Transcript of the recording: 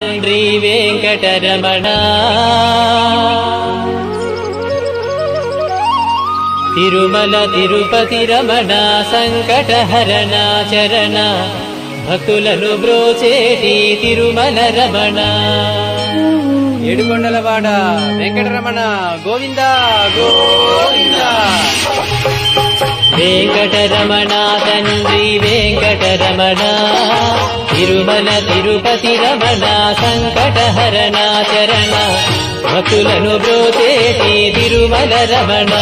శ్రీ వెంకటరమణ తిరుమల తిరుపతి రమణ సంకటహరణ చరణ భక్తులను బ్రోచేటి తిరుమల రమణ ఏడుకొండలవాడ వెంకటరమణ గోవింద గోవింద. వెంకటరమణ తండ్రి వెంకటరమణ తిరుమల తిరుపతి రమణ సంకటహరణ చరణ భక్తులను బ్రోచేటి తిరుమల రమణ.